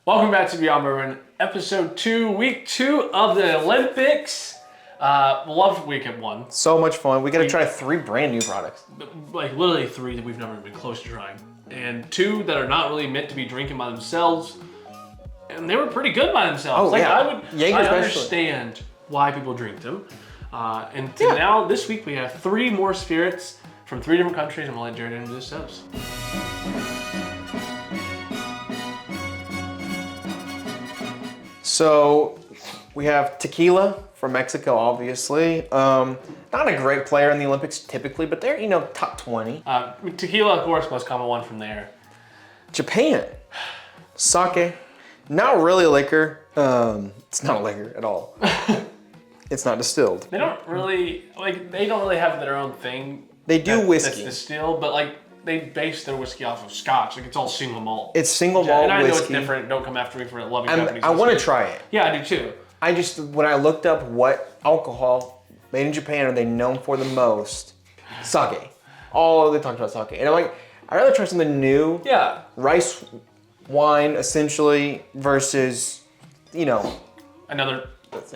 Welcome back to Beyond Bourbon, episode 2, week 2 of the Olympics. Loved week at 1. So much fun. We got to try 3 brand new products. Like literally 3 that we've never been close to trying. And 2 that are not really meant to be drinking by themselves. And they were pretty good by themselves. Oh, yeah. I understand why people drink them. Now, this week, we have 3 more spirits from 3 different countries. I'm going to let Jared introduce those. So we have tequila from Mexico, obviously. Not a great player in the Olympics typically, but they're, top 20. Tequila, of course, most common one from there. Japan, sake. Not really a liquor. It's not a liquor at all. It's not distilled. They don't really have their own thing. They do whiskey. That's distilled, but they base their whiskey off of Scotch. It's all single malt. It's single malt whiskey. And I know it's different. Don't come after me for loving Japanese. I want to try it. Yeah, I do too. When I looked up what alcohol made in Japan are they known for the most, sake. All they talked about sake. And I'm like, I'd rather try something new. Yeah. Rice wine, essentially, versus, another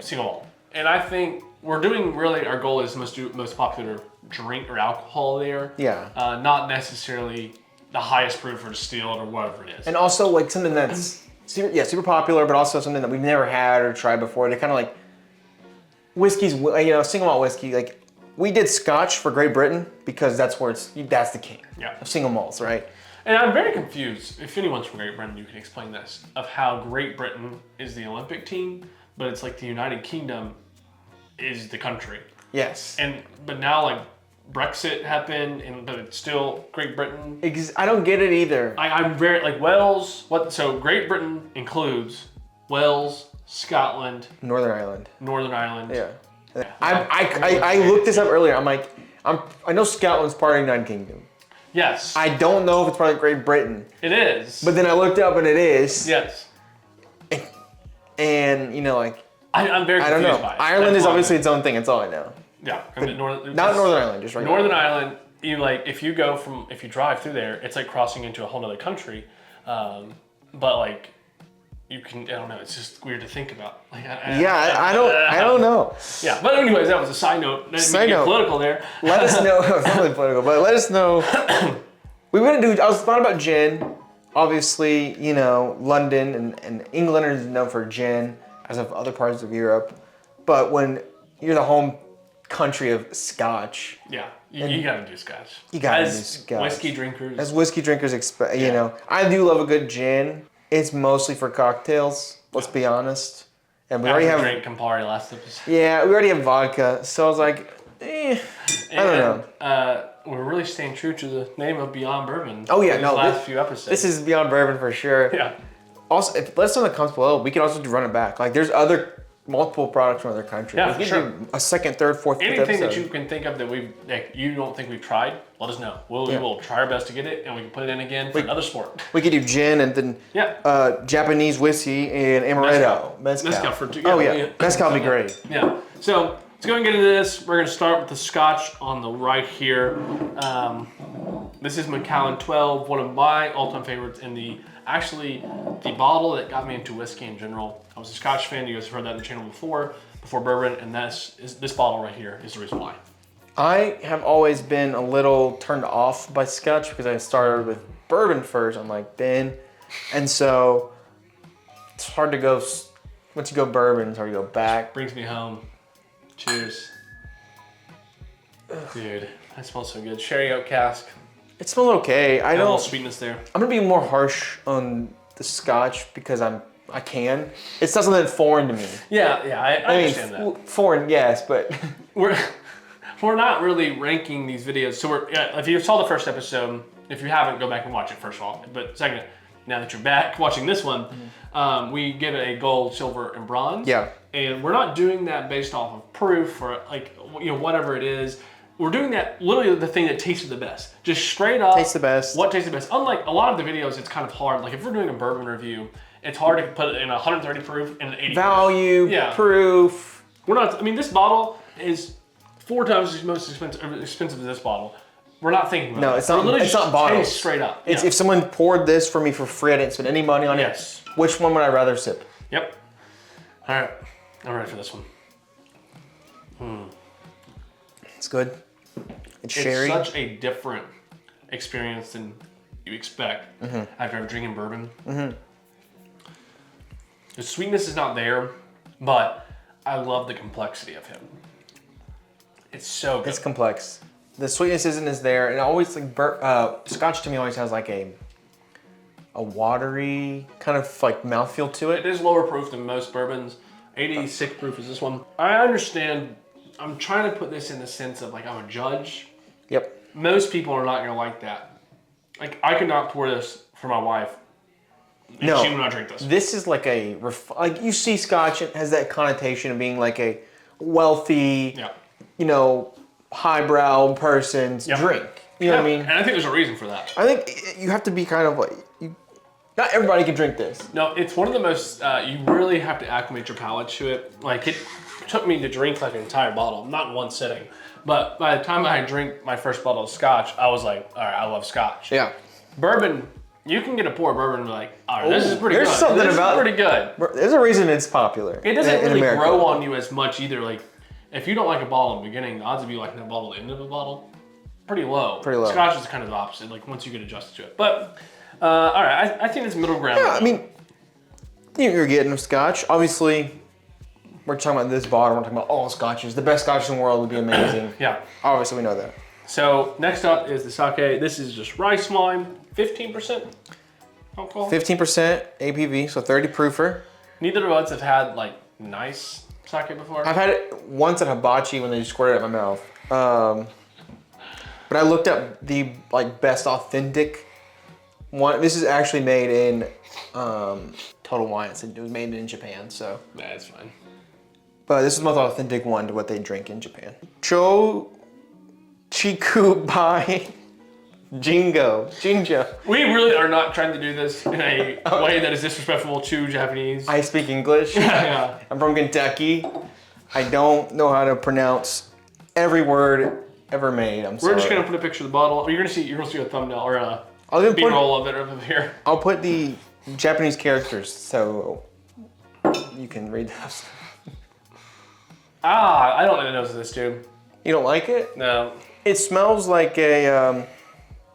single malt. And I think we're doing our goal is most popular drink or alcohol there. Yeah. Not necessarily the highest proof or distilled or whatever it is. And also something that's super popular, but also something that we've never had or tried before. They're kind of like whiskeys, single malt whiskey. Like we did Scotch for Great Britain because that's the king of single malts, right? And I'm very confused. If anyone's from Great Britain, you can explain this of how Great Britain is the Olympic team, but it's like the United Kingdom is the country. Yes. But now Brexit happened, but it's still Great Britain. I don't get it either. I'm very Wales. So Great Britain includes Wales, Scotland, Northern Ireland. Yeah. I looked this up earlier. I know Scotland's part of the United Kingdom. Yes. I don't know if it's part of Great Britain. It is. But then I looked up and it is. Yes. And I'm very confused I don't know. by it. Ireland is obviously its own thing. That's all I know. Yeah. Not Northern Ireland, just right. Northern Ireland, if you drive through there, it's like crossing into a whole other country. But you can, I don't know, it's just weird to think about. I don't know. Yeah, but anyways, that was a side note. Side note. Political there. Let us know, it's not really political, but let us know. I was thought about gin. Obviously, London and England is known for gin, as of other parts of Europe. But when you're the home country of Scotch. Yeah, you gotta do Scotch. You gotta do Scotch. Whiskey drinkers. As whiskey drinkers, I do love a good gin. It's mostly for cocktails, let's be honest. And we already have drank Campari last episode. Yeah, we already have vodka, so I was like, I don't know. We're really staying true to the name of Beyond Bourbon. Oh yeah, last few episodes. This is Beyond Bourbon for sure. Yeah. Also, if let us know in the comments below, we can also run it back. There's multiple products from other countries. Yeah, we can do a second, third, fourth, fifth anything episode. that you can think of that you don't think we've tried, let us know. We will try our best to get it, and we can put it in again for another sport. We could do gin and then Japanese whiskey and amaretto. Mezcal for two. Oh yeah, mezcal would be great. Yeah. So let's go and get into this. We're gonna start with the Scotch on the right here. This is Macallan 12, one of my all-time favorites in the bottle that got me into whiskey in general. I was a Scotch fan. You guys have heard that on the channel before bourbon, and this bottle right here is the reason why. I have always been a little turned off by Scotch because I started with bourbon first, unlike Ben, and so it's hard to go. Once you go bourbon, it's hard to go back. Brings me home. Cheers. Dude, that smells so good. Sherry oak cask. It smells okay. A little sweetness there. I'm gonna be more harsh on the Scotch because I can. It's not something foreign to me. Yeah, I understand that. Foreign, yes, but we're not really ranking these videos. So if you saw the first episode, if you haven't, go back and watch it first of all. But second, now that you're back watching this one, we give it a gold, silver, and bronze. Yeah. And we're not doing that based off of proof or whatever it is. We're doing that literally the thing that tasted the best. Just straight up. Tastes the best. What tastes the best. Unlike a lot of the videos, it's kind of hard. If we're doing a bourbon review, it's hard to put it in 130 proof and an 80 proof. Proof. We're not, this bottle is 4 times as most expensive as this bottle. We're not thinking about no, it's not. It's not bottles. Straight up. It's if someone poured this for me for free, I didn't spend any money on it. Yes. Which one would I rather sip? Yep. All right, I'm ready for this one. It's good. It's It's sherry. such a different experience than you expect after drinking bourbon. The sweetness is not there, but I love the complexity of him. It's so good. It's complex. The sweetness isn't as there, and always like Scotch to me always has like a watery kind of like mouthfeel to It it. is lower proof than most bourbons. 86 proof is this one. I understand. I'm trying to put this in the sense of like I'm a judge. Yep. Most people are not gonna like that. Like I could not pour this for my wife. And No. she would not drink this. This is like like you see Scotch, it has that connotation of being like a wealthy, Yeah. you know, highbrow person's Yep. drink. You know what I mean? And I think there's a reason for that. I think you have to be kind of like not everybody can drink this. No, it's one of the most, you really have to acclimate your palate to it. Like it took me to drink like an entire bottle, not in one sitting. But by the time I drank my first bottle of Scotch, I was like, all right, I love Scotch. Yeah. Bourbon, you can get a pour of bourbon and be like, all right, this is pretty There's good. something This about is pretty good. There's a reason it's popular. It doesn't in really America. grow on you as much either. Like if you don't like a bottle in the beginning, the odds of you liking that bottle at the end of a bottle, pretty low. Pretty low. Scotch is kind of the opposite, like once you get adjusted to it. But, all right, I think it's middle ground. Yeah, I mean, you're getting Scotch. Obviously, we're talking about this bottle. We're talking about all Scotches. The best Scotch in the world would be amazing. Yeah. Obviously, we know that. So next up is the sake. This is just rice wine, 15% alcohol. 15% ABV, so 30 proofer. Neither of us have had like nice sake before. I've had it once at hibachi when they just squirted it in my mouth. But I looked up the like best authentic one. This is actually made in Total Wine. It was made in Japan, so. That's fine. But this is the most authentic one to what they drink in Japan. Cho Chiku by Jingo. We really are not trying to do this in a way that is disrespectful to Japanese. I speak English. Yeah. I'm from Kentucky. I don't know how to pronounce every word ever made. I'm sorry. We're just gonna put a picture of the bottle. You're gonna see a thumbnail or a I'll even B-roll of it over here. I'll put the Japanese characters so you can read those. I don't know the nose of this, dude. You don't like it? No. It smells like a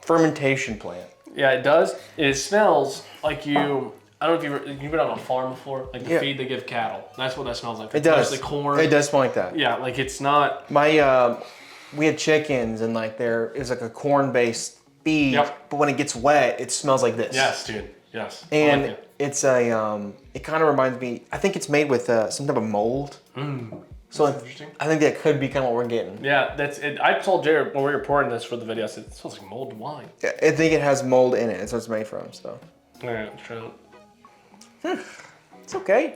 fermentation plant. Yeah, it does. It smells like you. I don't know if you've been on a farm before, like the feed they give cattle. That's what that smells like. It does. The corn. It does smell like that. Yeah, like it's not. We had chickens and like it's like a corn-based feed. Yep. But when it gets wet, it smells like this. Yes, dude. Yes. And I like it. it's it kind of reminds me. I think it's made with some type of mold. So interesting. I think that could be kind of what we're getting. Yeah, that's it. I told Jared when we were pouring this for the video, I said, it smells like mulled wine. I think it has mold in it. That's what it's made from. So All right, let's try it. it's okay.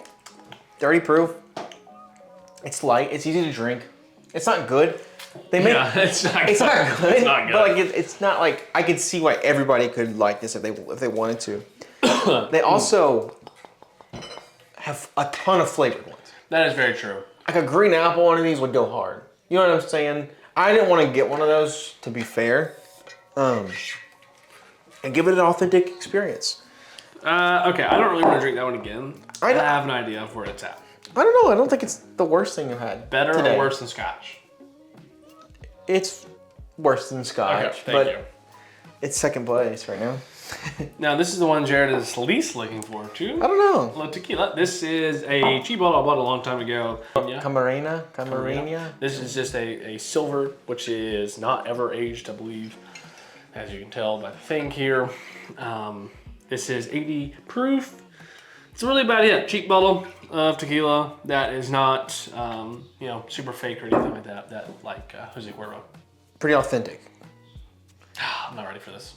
30 proof. It's light. It's easy to drink. It's not good. They make It's not good. it's not good. It's not good. But like it's not like I could see why everybody could like this if they wanted to. They also have a ton of flavored ones. That is very true. Like a green apple one of these would go hard. You know what I'm saying? I didn't want to get one of those, to be fair. And give it an authentic experience. Okay, I don't really want to drink that one again. I I don't- have an idea of where it's at. I don't know. I don't think it's the worst thing I've had. Better today. or worse than Scotch? It's worse than Scotch, Okay, but thank you. it's second place right now. Now, this is the one Jared is least looking forward to. I don't know. La Tequila. This is a cheap bottle I bought a long time ago. Yeah. Camarena. This is just a silver, which is not ever aged, I believe, as you can tell by the thing here. This is 80 proof. It's really about it. Cheap bottle of tequila that is not, super fake or anything like that. That like Jose Cuervo. Pretty authentic. I'm not ready for this.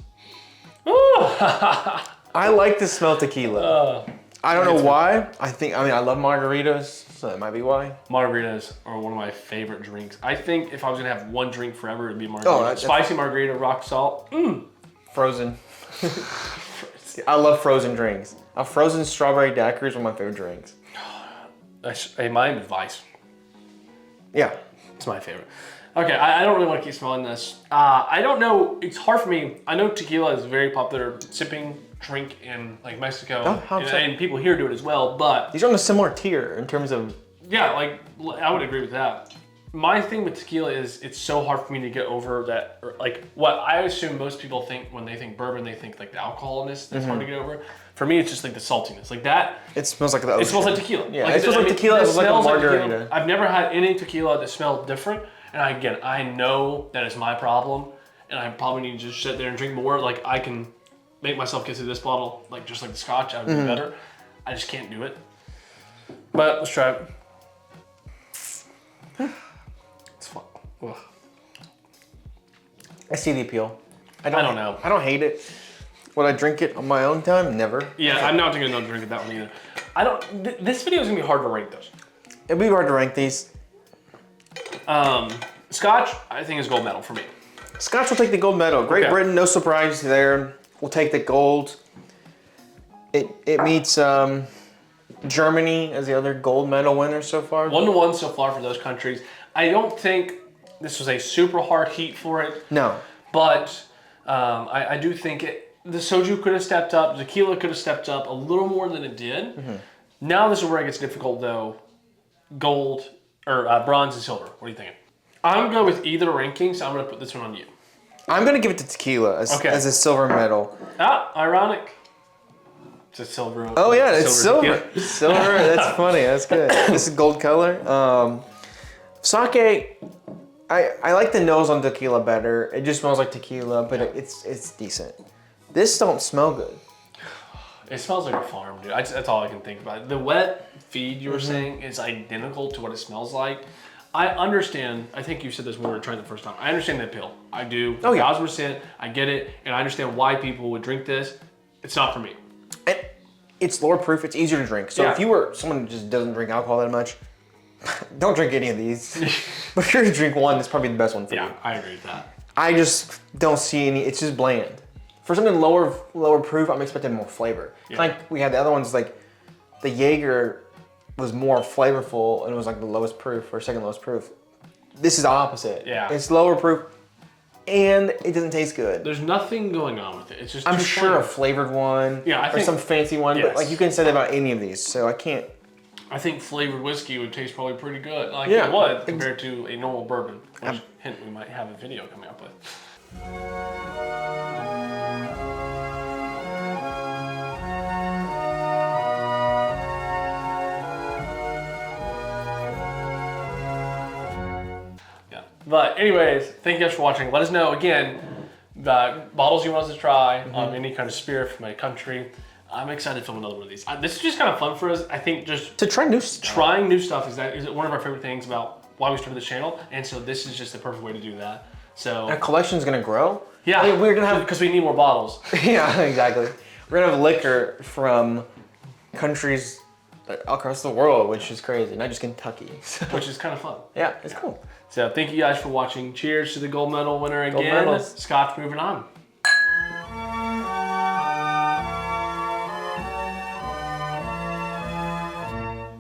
I like to smell tequila. I don't know why. I love margaritas, so that might be why. Margaritas are one of my favorite drinks. I think if I was gonna have one drink forever, it'd be a margarita. that's- Spicy margarita, rock salt. Frozen. I love frozen drinks. A frozen strawberry daiquiri is one of my favorite drinks. That's my advice. Yeah. It's my favorite. Okay, I don't really want to keep smelling this. I don't know. It's hard for me. I know tequila is a very popular sipping drink in like Mexico, Oh, 100%. and people here do it as well. But These are on a similar tier in terms of. yeah, like I would agree with that. My thing with tequila is it's so hard for me to get over that. Or, like what I assume most people think when they think bourbon, they think like the alcoholness that's hard to get over. For me, it's just like the saltiness, like that. It smells like the ocean. It smells like tequila. Yeah, it smells like tequila. It smells like a margarita. I've never had any tequila that smelled different. And I know that is my problem, and I probably need to just sit there and drink more. Like I can make myself get through this bottle, like just like the scotch, I would do better. I just can't do it. But let's try it. It's fun. Ugh. I see the appeal. I don't know. I don't hate it. Would I drink it on my own time? Never. Yeah, I'm not gonna drink that one either. I don't. This video is gonna be hard to rank those. It'd be hard to rank these. Scotch, I think is gold medal for me. Scotch will take the gold medal. Great Britain, no surprise there. We'll take the gold. It meets Germany as the other gold medal winner so far. 1-1 so far for those countries. I don't think this was a super hard heat for it. No. But I do think the soju could have stepped up. Tequila could have stepped up a little more than it did. Now this is where it gets difficult though. Gold or bronze and silver. What are you thinking? I'm going with either ranking, so I'm going to put this one on you. I'm going to give it to tequila as a silver medal. Ah, ironic. It's a silver. Oh yeah, it's silver. Tequila. Silver, that's funny. That's good. This is gold color. Sake, I like the nose on tequila better. It just smells like tequila, but it's decent. This don't smell good. It smells like a farm, dude. That's all I can think about. The wet feed you were saying is identical to what it smells like. I understand. I think you said this when we were trying the first time. I understand the appeal. I do. Oh yeah. 1,000%. I get it, and I understand why people would drink this. It's not for me. And it's lower proof. It's easier to drink. So if you were someone who just doesn't drink alcohol that much, don't drink any of these. But if you're gonna drink one, it's probably the best one for you. Yeah, I agree with that. I just don't see any. It's just bland. For something lower proof, I'm expecting more flavor. Yeah. Like we had the other ones, like the Jaeger was more flavorful and it was like the lowest proof or second lowest proof. This is the opposite. Yeah. It's lower proof and it doesn't taste good. There's nothing going on with it. It's just I'm too sure a flavorful. flavored one or some fancy one, but like you can say that about any of these, so I can't. I think flavored whiskey would taste probably pretty good. Like Yeah. it would compared to a normal bourbon, which hint we might have a video coming up with. But anyways, thank you guys for watching. Let us know, again, the bottles you want us to try, any kind of spirit from a country. I'm excited to film another one of these. This is just kind of fun for us. I think just to try new stuff. Trying new stuff is one of our favorite things about why we started this channel. And so this is just the perfect way to do that. So our collection's gonna grow. Yeah, I mean, we're gonna have because we need more bottles. Yeah, exactly. We're gonna have liquor from countries across the world, which is crazy. Not just Kentucky. So. Which is kind of fun. Yeah, it's cool. So thank you guys for watching. Cheers to the gold medal winner again. Gold medals. Scotch moving on.